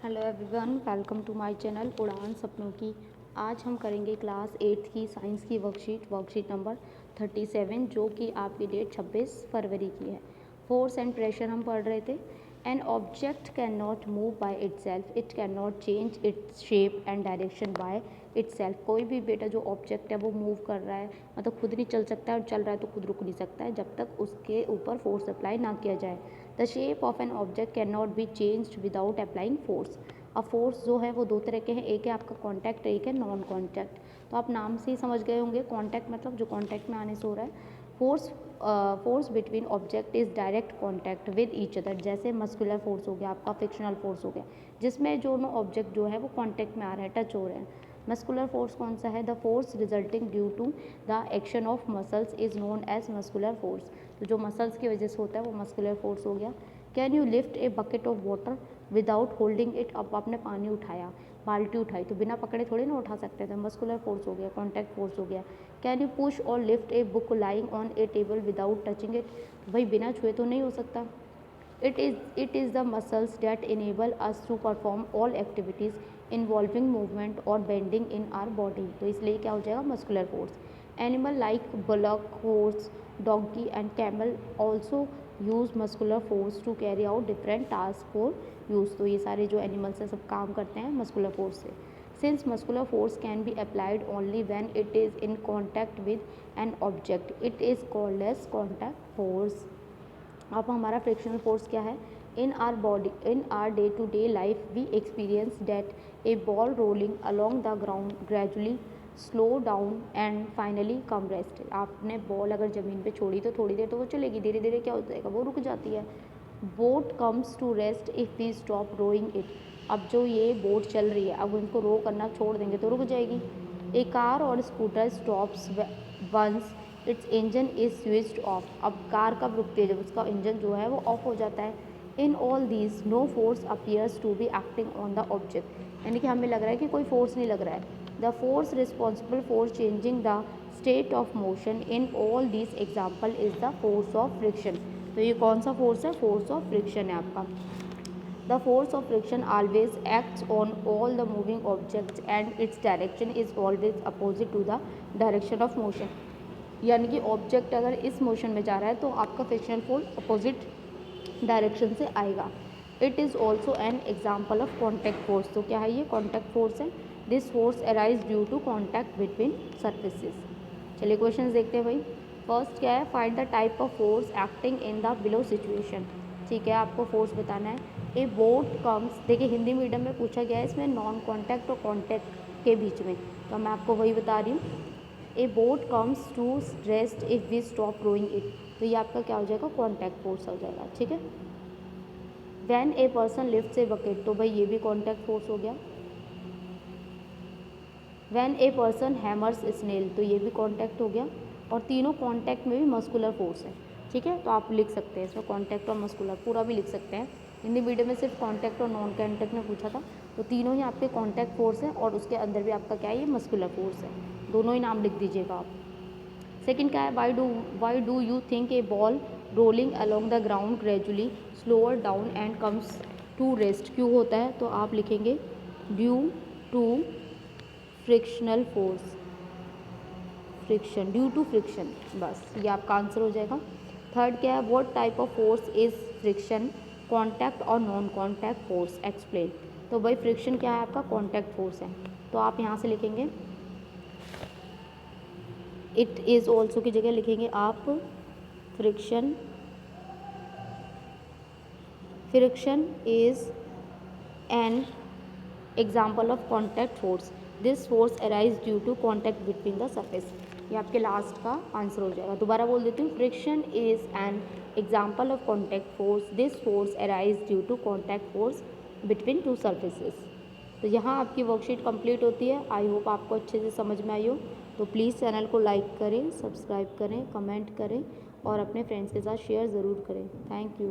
Hello everyone, welcome to my channel Udaan Sapnon की। आज हम करेंगे क्लास 8th की साइंस की वर्कशीट नंबर 37, जो कि आपकी डेट 26 फरवरी की है। फोर्स एंड प्रेशर हम पढ़ रहे थे। An object can not move by itself, it can not change its shape and direction by itself. कोई भी बेटा जो ऑब्जेक्ट है वो मूव कर रहा है, मतलब खुद नहीं चल सकता है, और चल रहा है तो खुद रुक नहीं सकता है जब तक उसके ऊपर फोर्स अप्लाई ना किया जाए। The shape of an object can not be changed without applying force. अब फोर्स जो है वो दो तरह के हैं, एक है आपका कॉन्टैक्ट, एक है नॉन कॉन्टैक्ट। तो आप नाम से ही समझ गए होंगे, कॉन्टैक्ट मतलब जो कॉन्टैक्ट में आने से हो रहा है। Force between object is direct contact with each other. जैसे मस्कुलर फोर्स हो गया, आपका फ्रिक्शनल फोर्स हो गया, जिसमें दोनों ऑब्जेक्ट जो है वो कॉन्टैक्ट में आ रहे हैं, टच हो रहे हैं। मस्कुलर फोर्स कौन सा है? The force resulting due to the action of muscles is known as muscular force. तो जो मसल्स की वजह से होता है वो मस्कुलर फोर्स हो गया। Can you lift a bucket of water without holding it? अब आपने पानी उठाया, बाल्टी उठाई, तो बिना पकड़े थोड़ी ना उठा सकते थे, मस्कुलर फोर्स हो गया, कॉन्टैक्ट फोर्स हो गया। कैन यू पुश और lift a book lying on A table without touching it? तो भाई बिना छुए तो नहीं हो सकता। It is the muscles that enable us to perform all activities involving movement or bending in our body। तो इसलिए क्या हो जाएगा? Muscular force. Animal like bullock, horse, donkey and camel also use muscular force to carry out different task for use. तो ये सारे जो animals हैं सब काम करते हैं मस्कुलर फोर्स से। Since muscular force can be applied only when it is in contact with an object, it is called as contact force. अब हमारा फ्रिक्शनल फोर्स क्या है? In our body, in our day to day life we experience that a ball rolling along the ground gradually slow down and finally come rest. आपने ball अगर ज़मीन पे छोड़ी तो थोड़ी देर तो वो चलेगी, धीरे धीरे क्या हो जाएगा? वो रुक जाती है। Boat comes to rest if we stop rowing it. अब जो ये बोट चल रही है, अब उनको रो करना छोड़ देंगे तो रुक जाएगी। ए कार और scooter stops once its engine is switched off. अब कार कब रुकती है? जब उसका इंजन जो है वो ऑफ हो जाता है। In all these no force appears to be acting on the object, यानी कि हमें लग रहा है कि कोई फोर्स नहीं लग रहा है। The force responsible for changing the state of motion in all these example is the force of friction. तो ये कौन सा फोर्स है? फोर्स ऑफ फ्रिक्शन है आपका। The force of friction always acts on all the moving objects and its direction is always opposite to the direction of motion। यानी कि object अगर इस मोशन में जा रहा है तो आपका फ्रिक्शनल फोर्स अपोजिट डायरेक्शन से आएगा। It is also an example of contact force. तो क्या है ये? कॉन्टैक्ट फोर्स है। This force arise due to contact between surfaces. चलिए क्वेश्चन देखते हैं भाई। फर्स्ट क्या है? Find the type of force acting in the below situation. ठीक है, आपको फोर्स बताना है। ए बोट कम्स, देखिए हिंदी मीडियम में पूछा गया है, इसमें नॉन कॉन्टैक्ट और कॉन्टैक्ट के बीच में, तो मैं आपको वही बता रही हूँ। A boat comes to rest if we stop rowing it. तो ये आपका क्या हो जाएगा? कॉन्टैक्ट फोर्स हो जाएगा। ठीक है। When a person lifts a bucket, तो भाई ये भी कॉन्टैक्ट फोर्स हो गया। When a person hammers snail, तो ये भी कॉन्टैक्ट हो गया। और तीनों कॉन्टैक्ट में भी मस्कुलर फोर्स है। ठीक है, तो आप लिख सकते हैं इसमें कॉन्टैक्ट और मस्कुलर पूरा भी लिख सकते हैं। हिंदी मीडियम में सिर्फ कॉन्टैक्ट और नॉन कॉन्टैक्ट में पूछा था, तो तीनों ही आपके कॉन्टैक्ट फोर्स हैं और उसके अंदर भी आपका क्या है? ये मस्कुलर फोर्स है। दोनों ही नाम लिख दीजिएगा आप। सेकेंड क्या है? Why do you think a ball rolling along the ground gradually slower down and comes to rest, क्यों होता है? तो आप लिखेंगे due to frictional force, friction, due to friction. बस ये आपका आंसर हो जाएगा। थर्ड क्या है? What type of force is friction, contact और नॉन कॉन्टैक्ट फोर्स, एक्सप्लेन। तो भाई फ्रिक्शन क्या है? आपका कॉन्टैक्ट फोर्स है, तो आप यहाँ से लिखेंगे इट इज़ ऑल्सो की जगह लिखेंगे आप friction, friction is an example of contact force, this force arise due to contact between the surface. ये आपके लास्ट का आंसर हो जाएगा। दोबारा बोल देती हूँ, friction is an example of contact force, this force arise due to contact force between two surfaces. तो यहाँ आपकी वर्कशीट कंप्लीट होती है। आई होप आपको अच्छे से समझ में आई हो। तो प्लीज़ चैनल को लाइक करें, सब्सक्राइब करें, कमेंट करें और अपने फ्रेंड्स के साथ शेयर ज़रूर करें। Thank you.